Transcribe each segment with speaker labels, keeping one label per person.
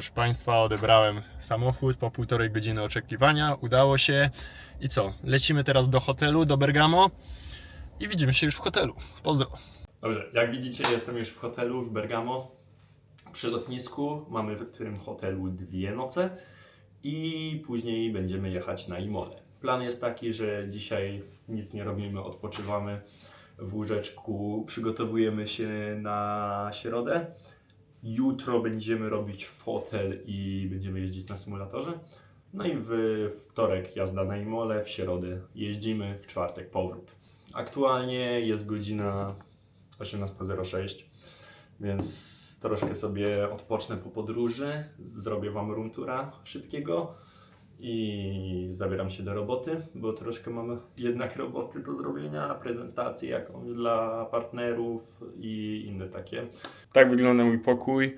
Speaker 1: Proszę Państwa, odebrałem samochód po 1,5 godziny oczekiwania, udało się. I co? Lecimy teraz do hotelu, do Bergamo i widzimy się już w hotelu. Pozdro! Dobrze, jak widzicie, jestem już w hotelu w Bergamo. Przy lotnisku mamy w tym hotelu 2 noce i później będziemy jechać na Imolę. Plan jest taki, że dzisiaj nic nie robimy, odpoczywamy w łóżeczku, przygotowujemy się na środę. Jutro będziemy robić fotel i będziemy jeździć na symulatorze. No i w wtorek jazda na Imolę, w środę jeździmy, w czwartek powrót. Aktualnie jest godzina 18:06, więc troszkę sobie odpocznę po podróży, zrobię Wam room toura szybkiego i zabieram się do roboty, bo troszkę mamy jednak roboty do zrobienia, prezentację jakąś dla partnerów i inne takie. Tak wygląda mój pokój.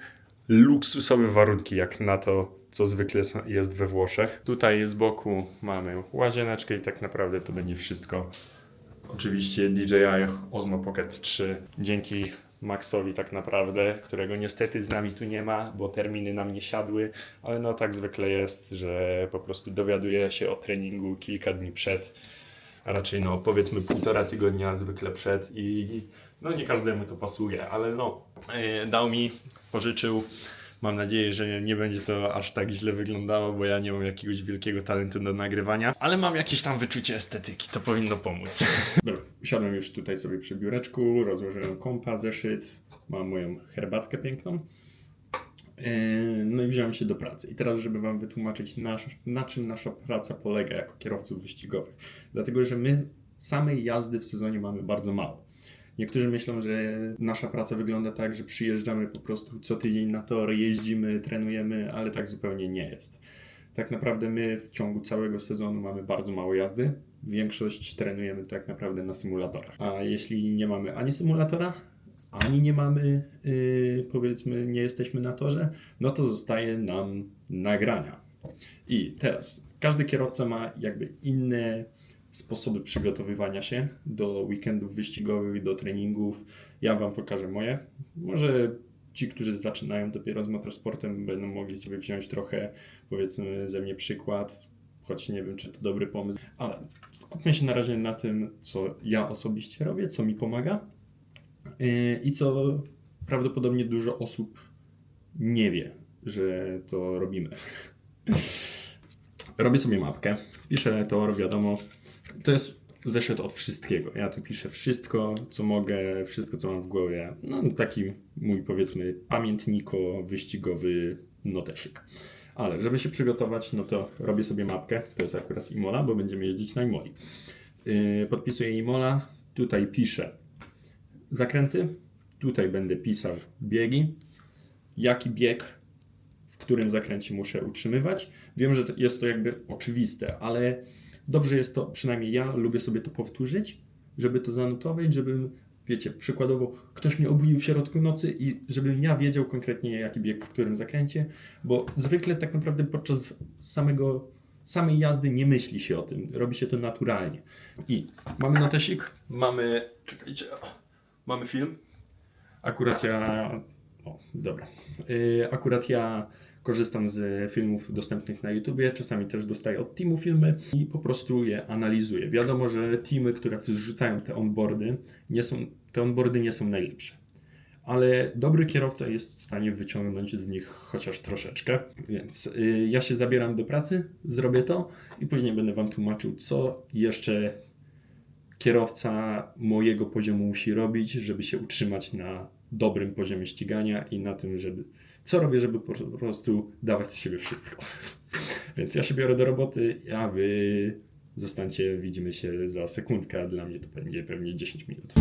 Speaker 1: Luksusowe warunki jak na to, co zwykle jest we Włoszech. Tutaj z boku mamy łazieneczkę i tak naprawdę to będzie wszystko. Oczywiście DJI Osmo Pocket 3. Dzięki Maxowi tak naprawdę, którego niestety z nami tu nie ma, bo terminy nam nie siadły, ale no tak zwykle jest, że po prostu dowiaduje się o treningu kilka dni przed, a raczej no powiedzmy 1,5 tygodnia zwykle przed i no nie każdemu to pasuje, ale no dał mi, pożyczył. Mam nadzieję, że nie będzie to aż tak źle wyglądało, bo ja nie mam jakiegoś wielkiego talentu do nagrywania, ale mam jakieś tam wyczucie estetyki, to powinno pomóc. Dobra, usiadłem już tutaj sobie przy biureczku, rozłożyłem kompa, zeszyt, mam moją herbatkę piękną. No i wziąłem się do pracy. I teraz, żeby Wam wytłumaczyć, na czym nasza praca polega jako kierowców wyścigowych. Dlatego, że my samej jazdy w sezonie mamy bardzo mało. Niektórzy myślą, że nasza praca wygląda tak, że przyjeżdżamy po prostu co tydzień na tor, jeździmy, trenujemy, ale tak zupełnie nie jest. Tak naprawdę my w ciągu całego sezonu mamy bardzo mało jazdy. Większość trenujemy tak naprawdę na symulatorach. A jeśli nie mamy ani symulatora, ani nie mamy, powiedzmy, nie jesteśmy na torze, no to zostaje nam nagrania. I teraz każdy kierowca ma jakby inne sposoby przygotowywania się do weekendów wyścigowych, do treningów. Ja Wam pokażę moje. Może ci, którzy zaczynają dopiero z motorsportem, będą mogli sobie wziąć trochę, powiedzmy, ze mnie przykład, choć nie wiem, czy to dobry pomysł. Ale skupmy się na razie na tym, co ja osobiście robię, co mi pomaga i co prawdopodobnie dużo osób nie wie, że to robimy. Robię sobie mapkę, piszę tor, wiadomo. To jest zeszyt od wszystkiego. Ja tu piszę wszystko, co mogę, wszystko, co mam w głowie. No taki mój, powiedzmy, pamiętniko-wyścigowy notesik. Ale żeby się przygotować, no to robię sobie mapkę. To jest akurat Imola, bo będziemy jeździć na Imoli. Podpisuję Imola. Tutaj piszę zakręty. Tutaj będę pisał biegi. Jaki bieg, w którym zakręcie muszę utrzymywać. Wiem, że jest to jakby oczywiste, ale dobrze jest to, przynajmniej ja lubię sobie to powtórzyć, żeby to zanotować, żebym, wiecie, przykładowo ktoś mnie obudził w środku nocy i żebym ja wiedział konkretnie jaki bieg w którym zakręcie, bo zwykle tak naprawdę podczas samej jazdy nie myśli się o tym, robi się to naturalnie. I mamy notesik, mamy film. Akurat ja korzystam z filmów dostępnych na YouTubie, czasami też dostaję od teamu filmy i po prostu je analizuję. Wiadomo, że teamy, które wrzucają te onboardy nie są najlepsze. Ale dobry kierowca jest w stanie wyciągnąć z nich chociaż troszeczkę. Więc ja się zabieram do pracy, zrobię to i później będę Wam tłumaczył, co jeszcze kierowca mojego poziomu musi robić, żeby się utrzymać na dobrym poziomie ścigania i na tym, co robię, żeby po prostu dawać z siebie wszystko. Więc ja się biorę do roboty, a Wy zostańcie, widzimy się za sekundkę, a dla mnie to będzie pewnie 10 minut.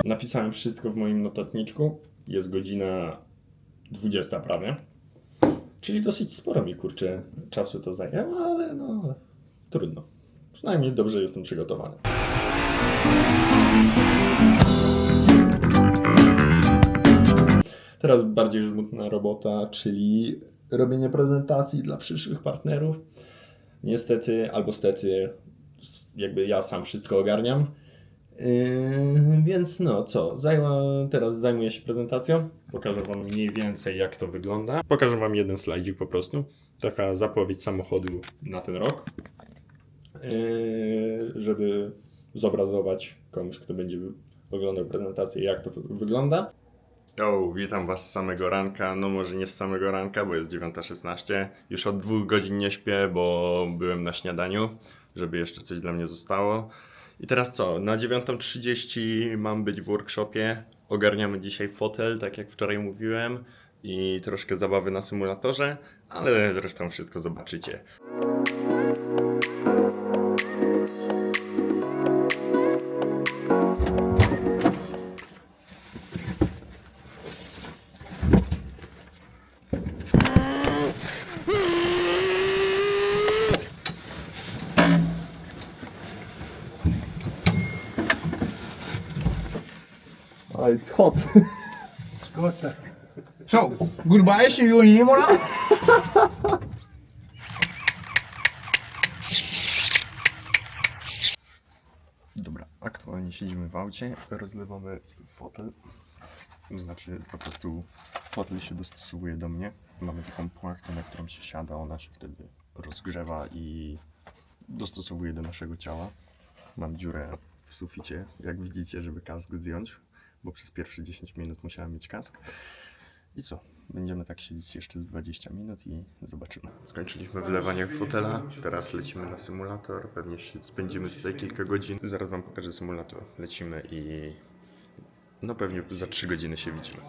Speaker 1: Napisałem wszystko w moim notatniczku. Jest godzina 20 prawie. Czyli dosyć sporo mi, kurczę, czasu to zajęło, ale no trudno. Przynajmniej dobrze jestem przygotowany. Teraz bardziej żmudna robota, czyli robienie prezentacji dla przyszłych partnerów. Niestety albo stety, jakby ja sam wszystko ogarniam. Więc no co, teraz zajmuję się prezentacją. Pokażę Wam mniej więcej jak to wygląda. Pokażę Wam jeden slajdzik po prostu. Taka zapowiedź samochodu na ten rok. Żeby zobrazować komuś, kto będzie oglądał prezentację, jak to wygląda. Witam Was z samego ranka, no może nie z samego ranka, bo jest 9:16. Już od 2 godzin nie śpię, bo byłem na śniadaniu, żeby jeszcze coś dla mnie zostało. I teraz co, na 9:30 mam być w workshopie, ogarniamy dzisiaj fotel, tak jak wczoraj mówiłem, i troszkę zabawy na symulatorze, ale zresztą wszystko zobaczycie. It's hot.
Speaker 2: So, goodbye, see you in Imola.
Speaker 1: Dobra, aktualnie siedzimy w aucie, rozlewamy fotel. Znaczy po prostu fotel się dostosowuje do mnie. Mamy taką płachtę, na którą się siada, ona się wtedy rozgrzewa i dostosowuje do naszego ciała. Mam dziurę w suficie, jak widzicie, żeby kask zdjąć, bo przez pierwsze 10 minut musiałem mieć kask. I co? Będziemy tak siedzieć jeszcze z 20 minut i zobaczymy. Skończyliśmy wylewanie fotela, teraz lecimy na symulator. Pewnie spędzimy tutaj kilka godzin. Zaraz Wam pokażę symulator. Lecimy i no pewnie za 3 godziny się widzimy.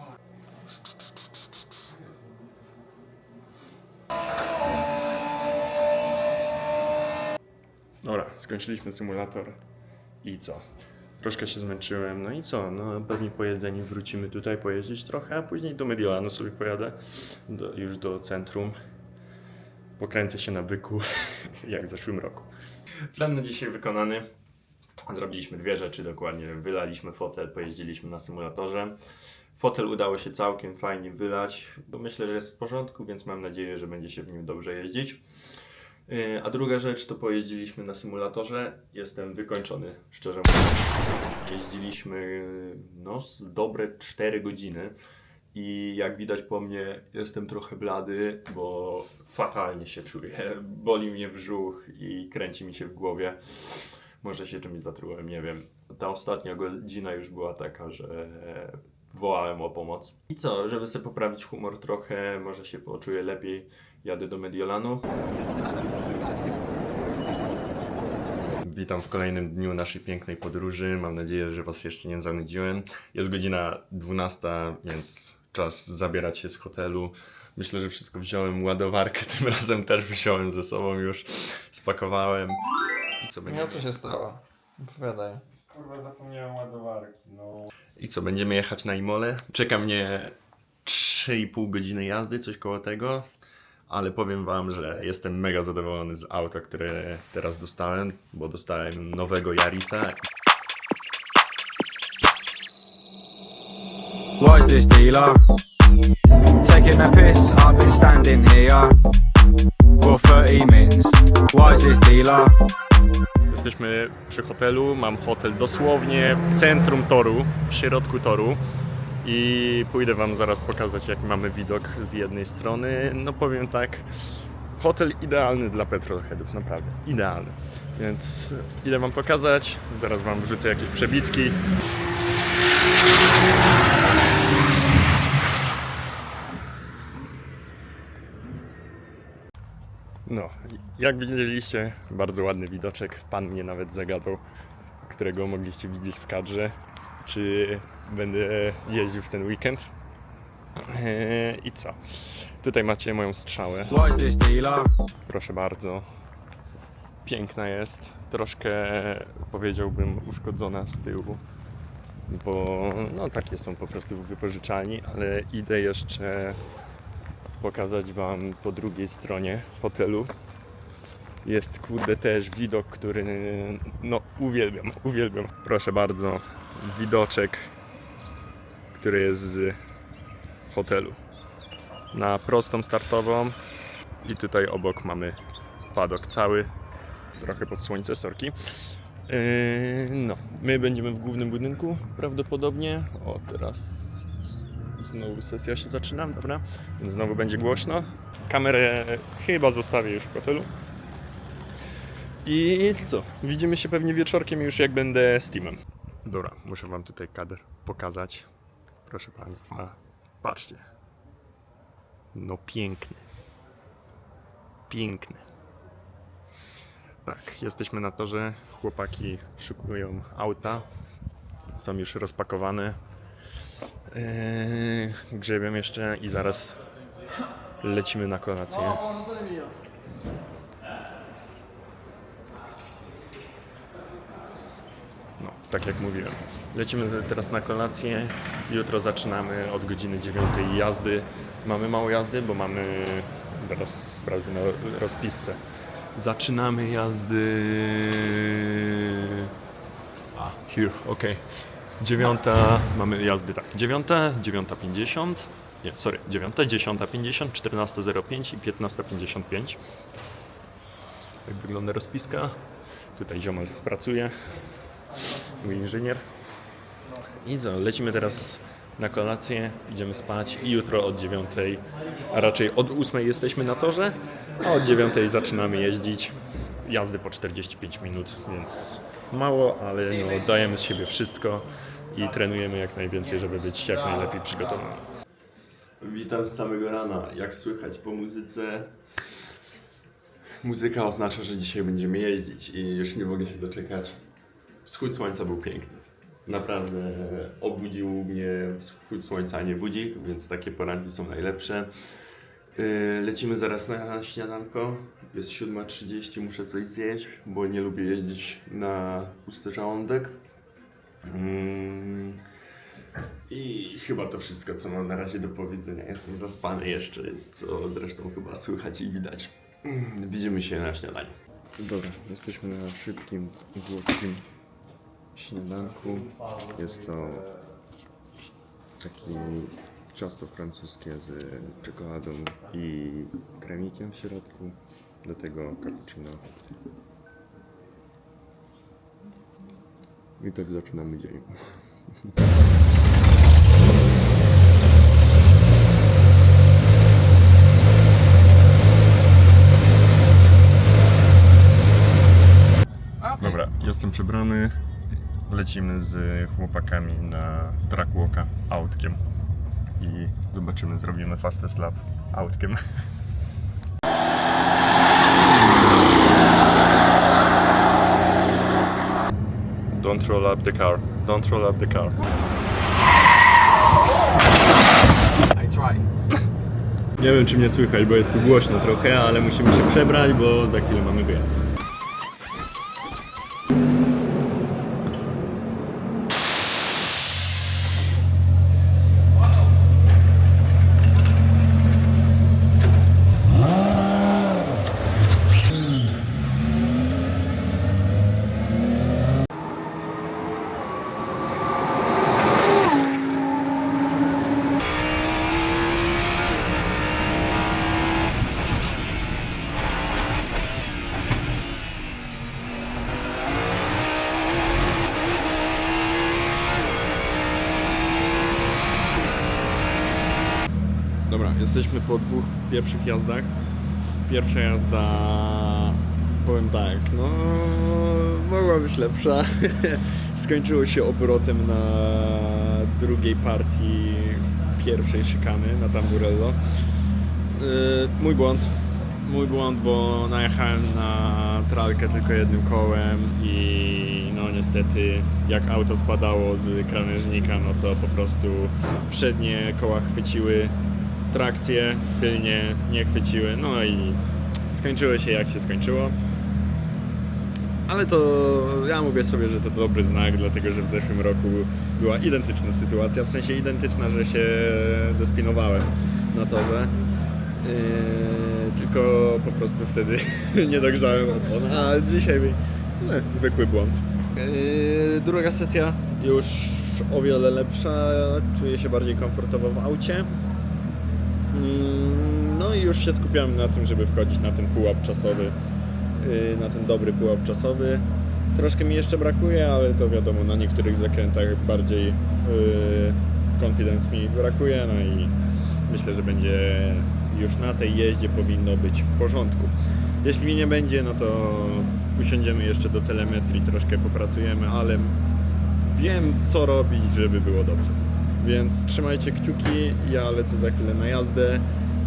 Speaker 1: Dobra, skończyliśmy symulator i co? Troszkę się zmęczyłem, no i co? No pewnie po jedzeniu wrócimy tutaj pojeździć trochę, a później do Mediolanu sobie pojadę, już do centrum. Pokręcę się na byku, jak w zeszłym roku. Plan na dzisiaj wykonany. Zrobiliśmy 2 rzeczy dokładnie. Wylaliśmy fotel, pojeździliśmy na symulatorze. Fotel udało się całkiem fajnie wylać, bo myślę, że jest w porządku, więc mam nadzieję, że będzie się w nim dobrze jeździć. A druga rzecz to pojeździliśmy na symulatorze. Jestem wykończony, szczerze mówiąc. Jeździliśmy no, z dobre 4 godziny i jak widać po mnie jestem trochę blady, bo fatalnie się czuję. Boli mnie brzuch i kręci mi się w głowie. Może się czymś zatrułem, nie wiem. Ta ostatnia godzina już była taka, że wołałem o pomoc. I co, żeby sobie poprawić humor trochę, może się poczuję lepiej, jadę do Mediolanu. Witam w kolejnym dniu naszej pięknej podróży. Mam nadzieję, że Was jeszcze nie zanudziłem. Jest godzina 12, więc czas zabierać się z hotelu. Myślę, że wszystko wziąłem, ładowarkę tym razem też wziąłem ze sobą już, spakowałem. I co będzie?
Speaker 2: No co się stało? Opowiadaj.
Speaker 1: Kurwa, zapomniałem ładowarki, no. I co, będziemy jechać na Imolę? Czeka mnie 3,5 godziny jazdy, coś koło tego. Ale powiem Wam, że jestem mega zadowolony z auta, które teraz dostałem, bo dostałem nowego Yarisa.
Speaker 3: What is this dealer? Taking a piss, I've been standing here for 30 minutes. What is this dealer?
Speaker 1: Jesteśmy przy hotelu, mam hotel dosłownie w centrum toru, w środku toru. I pójdę Wam zaraz pokazać, jak mamy widok z jednej strony. No powiem tak, hotel idealny dla petrolheadów, naprawdę idealny. Więc idę Wam pokazać, zaraz Wam wrzucę jakieś przebitki. No, jak widzieliście, bardzo ładny widoczek. Pan mnie nawet zagadał, którego mogliście widzieć w kadrze, czy będę jeździł w ten weekend. I co? Tutaj macie moją strzałę.
Speaker 3: What is this dealer?
Speaker 1: Proszę bardzo. Piękna jest. Troszkę powiedziałbym uszkodzona z tyłu, bo no takie są po prostu w wypożyczalni, ale idę jeszcze pokazać Wam po drugiej stronie hotelu. Jest kurde też widok, który no uwielbiam. Proszę bardzo, widoczek, który jest z hotelu. Na prostą startową i tutaj obok mamy paddock cały, trochę pod słońce, sorki. No, my będziemy w głównym budynku prawdopodobnie. O, teraz znowu sesja się zaczyna, dobra? Więc znowu będzie głośno. Kamerę chyba zostawię już w hotelu. I co? Widzimy się pewnie wieczorkiem już jak będę z teamem. Dobra, muszę wam tutaj kadr pokazać. Proszę państwa, patrzcie. No piękny. Piękny. Tak, jesteśmy na torze. Chłopaki szykują auta. Są już rozpakowane. Grzebią jeszcze i zaraz lecimy na kolację. No, tak jak mówiłem. Lecimy teraz na kolację. Jutro zaczynamy od godziny 9 jazdy. Mamy mało jazdy, bo mamy... Zaraz sprawdzę na rozpisce. Zaczynamy jazdy... Here, ok. 9, mamy jazdy tak. 9, 9:50. Nie, sorry, 9, 10:50, 14:05 i 15:55. Tak wygląda rozpiska. Tutaj ziomal pracuje. Mój inżynier. I co, lecimy teraz na kolację, idziemy spać i jutro od 9, a raczej od 8 jesteśmy na torze, a od 9 zaczynamy jeździć. Jazdy po 45 minut, więc mało, ale no, dajemy z siebie wszystko i trenujemy jak najwięcej, żeby być jak najlepiej przygotowani. Witam z samego rana. Jak słychać po muzyce? Muzyka oznacza, że dzisiaj będziemy jeździć i już nie mogę się doczekać. Wschód słońca był piękny. Naprawdę obudził mnie wschód słońca, a nie budzik, więc takie poranki są najlepsze. Lecimy zaraz na śniadanko. Jest 7:30, muszę coś zjeść, bo nie lubię jeździć na pusty żołądek. I chyba to wszystko, co mam na razie do powiedzenia. Jestem zaspany jeszcze, co zresztą chyba słychać i widać. Widzimy się na śniadaniu. Dobra, jesteśmy na szybkim włoskim śniadanku. Jest to takie ciasto francuskie z czekoladą i kremikiem w środku. Do tego cappuccino. I tak zaczynamy dzień. Dobra, jestem przebrany. Lecimy z chłopakami na trackwalka autkiem. I zobaczymy, zrobimy fastest lap autkiem. Don't roll up the car. Don't roll up the car.
Speaker 2: I try.
Speaker 1: Nie wiem, czy mnie słychać, bo jest tu głośno trochę, ale musimy się przebrać, bo za chwilę mamy wyjazd. Dobra, jesteśmy po dwóch pierwszych jazdach. Pierwsza jazda, powiem tak, no mogła być lepsza. Skończyło się obrotem na drugiej partii pierwszej szykany na Tamburello. Mój błąd, bo najechałem na tralkę tylko jednym kołem i no niestety jak auto spadało z krawężnika, no to po prostu przednie koła chwyciły trakcję, tylnie nie chwyciły, no i skończyło się jak się skończyło. Ale to ja mówię sobie, że to dobry znak, dlatego że w zeszłym roku była identyczna sytuacja, w sensie identyczna, że się zespinowałem na torze. Tylko po prostu wtedy nie dogrzałem opon, a dzisiaj zwykły błąd. Druga sesja już o wiele lepsza, czuję się bardziej komfortowo w aucie. No i już się skupiam na tym, żeby wchodzić na ten pułap czasowy, na ten dobry pułap czasowy. Troszkę mi jeszcze brakuje, ale to wiadomo, na niektórych zakrętach bardziej confidence mi brakuje, no i myślę, że będzie już na tej jeździe powinno być w porządku. Jeśli mi nie będzie, no to usiądziemy jeszcze do telemetrii, troszkę popracujemy, ale wiem co robić, żeby było dobrze. Więc trzymajcie kciuki, ja lecę za chwilę na jazdę.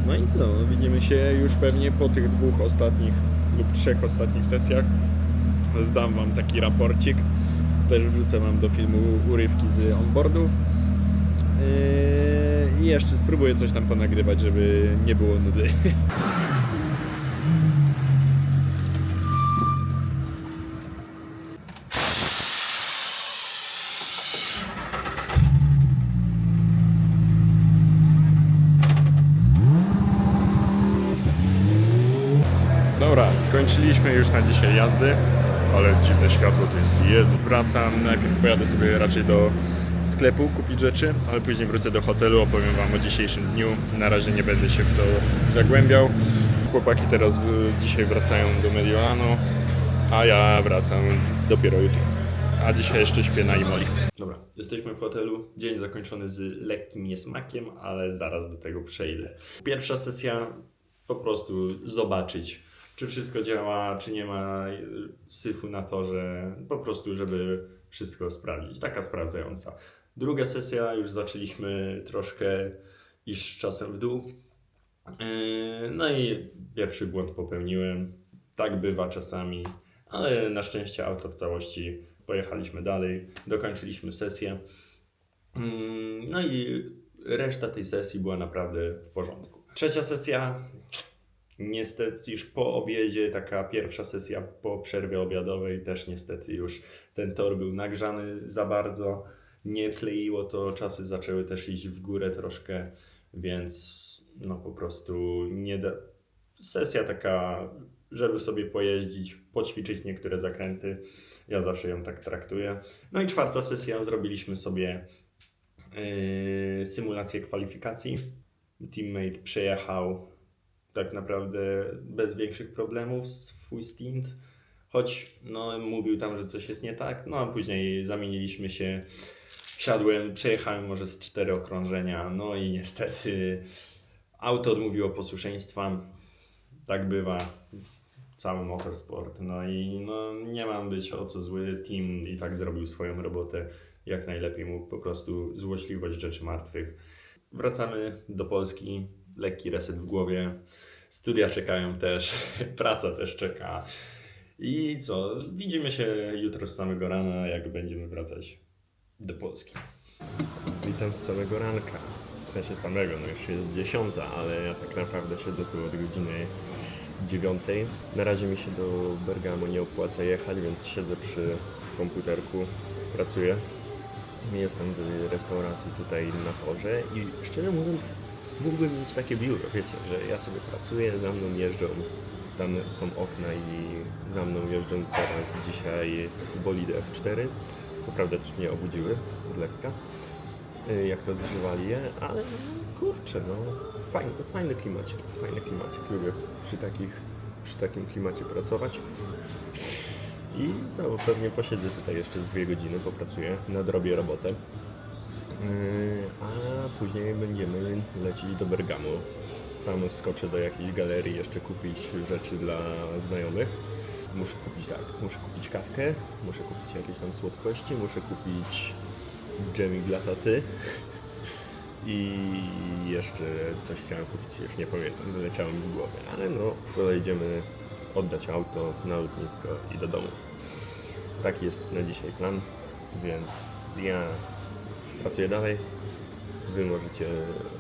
Speaker 1: No i co, widzimy się już pewnie po tych 2 ostatnich lub 3 ostatnich sesjach. Zdam wam taki raporcik. Też wrzucę wam do filmu urywki z onboardów. I jeszcze spróbuję coś tam ponagrywać, żeby nie było nudy. Dobra, skończyliśmy już na dzisiaj jazdy, ale dziwne światło to jest, Jezu. Wracam, najpierw pojadę sobie raczej do sklepu kupić rzeczy, ale później wrócę do hotelu, opowiem wam o dzisiejszym dniu. Na razie nie będę się w to zagłębiał. Chłopaki teraz dzisiaj wracają do Mediolanu, a ja wracam dopiero jutro. A dzisiaj jeszcze śpię na Imoli. Dobra, jesteśmy w hotelu. Dzień zakończony z lekkim niesmakiem, ale zaraz do tego przejdę. Pierwsza sesja, po prostu zobaczyć, czy wszystko działa, czy nie ma syfu na torze, po prostu, żeby wszystko sprawdzić. Taka sprawdzająca. Druga sesja, już zaczęliśmy troszkę iść czasem w dół. No i pierwszy błąd popełniłem. Tak bywa czasami, ale na szczęście auto w całości pojechaliśmy dalej, dokończyliśmy sesję. No i reszta tej sesji była naprawdę w porządku. Trzecia sesja, niestety już po obiedzie, taka pierwsza sesja po przerwie obiadowej, też niestety już ten tor był nagrzany za bardzo, nie kleiło to, czasy zaczęły też iść w górę troszkę, więc no po prostu nie da... Sesja taka, żeby sobie pojeździć, poćwiczyć niektóre zakręty, ja zawsze ją tak traktuję. No i czwarta sesja, zrobiliśmy sobie symulację kwalifikacji. Teammate przejechał tak naprawdę bez większych problemów swój stint, choć no, mówił tam, że coś jest nie tak, no a później zamieniliśmy się, wsiadłem, przejechałem może z 4 okrążenia, no i niestety auto odmówiło posłuszeństwa, tak bywa, cały motorsport, no i no, nie mam być o co zły, team i tak zrobił swoją robotę jak najlepiej mógł, po prostu złośliwość rzeczy martwych. Wracamy do Polski, lekki reset w głowie, studia czekają też, praca też czeka i co, widzimy się jutro z samego rana, jak będziemy wracać do Polski. Witam z samego ranka, w sensie samego, no już jest 10, ale ja tak naprawdę siedzę tu od godziny 9. Na razie mi się do Bergamo nie opłaca jechać, więc siedzę przy komputerku, pracuję. Jestem w restauracji tutaj na torze i szczerze mówiąc mógłbym mieć takie biuro, wiecie, że ja sobie pracuję, za mną jeżdżą, tam są okna i za mną jeżdżą teraz dzisiaj bolidy F4, co prawda też mnie obudziły z lekka, jak rozgrzewali je, ale no, kurczę, no fajny klimacik, jest fajny klimacik, lubię przy takim klimacie pracować. I co, pewnie posiedzę tutaj jeszcze z 2 godziny, popracuję, nadrobię robotę. A później będziemy lecieć do Bergamo. Tam skoczę do jakiejś galerii, jeszcze kupić rzeczy dla znajomych. Muszę kupić kawkę, muszę kupić jakieś tam słodkości, muszę kupić dżemik dla taty. I jeszcze coś chciałem kupić, już nie pamiętam, wyleciało mi z głowy. Ale no, pojedziemy oddać auto na lotnisko i do domu. Taki jest na dzisiaj plan, więc ja pracuję dalej. Wy możecie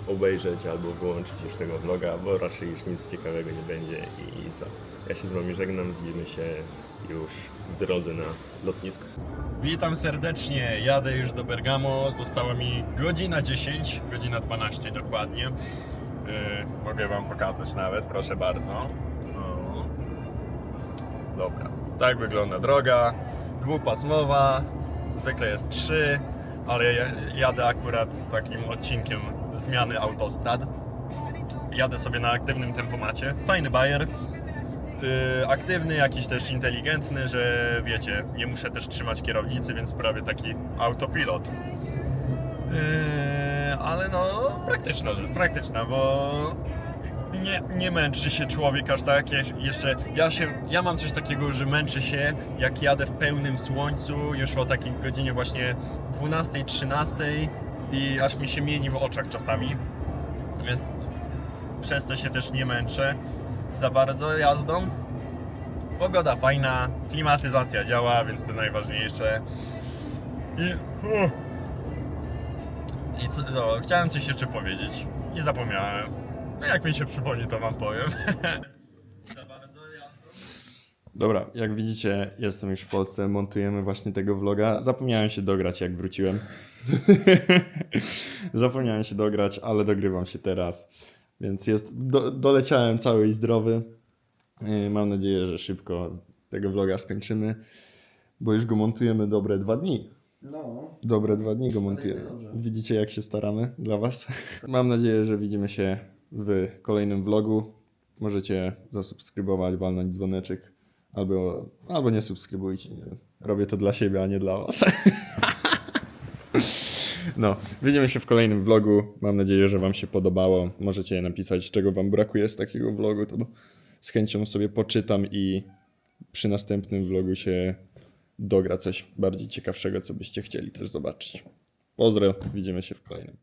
Speaker 1: obejrzeć albo wyłączyć już tego vloga, bo raczej już nic ciekawego nie będzie i co. Ja się z wami żegnam, widzimy się już w drodze na lotnisko. Witam serdecznie, jadę już do Bergamo, została mi godzina 10, godzina 12 dokładnie. Mogę wam pokazać nawet, proszę bardzo. O. Dobra, tak wygląda droga, dwupasmowa, zwykle jest 3, ale jadę akurat takim odcinkiem zmiany autostrad. Jadę sobie na aktywnym tempomacie, fajny bajer. aktywny, jakiś też inteligentny, że wiecie, nie muszę też trzymać kierownicy, więc prawie taki autopilot. Ale no, praktyczna rzecz, praktyczna, bo nie męczy się człowiek aż tak. Ja mam coś takiego, że męczę się, jak jadę w pełnym słońcu, już o takiej godzinie właśnie 12, 13 i aż mi się mieni w oczach czasami, więc przez to się też nie męczę za bardzo jazdą. Pogoda fajna, klimatyzacja działa, więc to najważniejsze. I co, no, chciałem coś jeszcze powiedzieć i zapomniałem. No jak mi się przypomni, to wam powiem. Za bardzo jazdą. Dobra, jak widzicie, jestem już w Polsce, montujemy właśnie tego vloga. Zapomniałem się dograć, jak wróciłem. Zapomniałem się dograć, ale dogrywam się teraz. Więc doleciałem cały i zdrowy. Mam nadzieję, że szybko tego vloga skończymy, bo już go montujemy dobre 2 dni.
Speaker 4: No.
Speaker 1: Dobre 2 dni go montujemy.
Speaker 4: dobrze.
Speaker 1: Widzicie, jak się staramy dla was. Mam nadzieję, że widzimy się w kolejnym vlogu. Możecie zasubskrybować, walnąć dzwoneczek, albo nie subskrybujcie. Nie. Robię to dla siebie, a nie dla was. No, widzimy się w kolejnym vlogu. Mam nadzieję, że wam się podobało. Możecie napisać, czego wam brakuje z takiego vlogu, to z chęcią sobie poczytam i przy następnym vlogu się dogra coś bardziej ciekawszego, co byście chcieli też zobaczyć. Pozdro, widzimy się w kolejnym.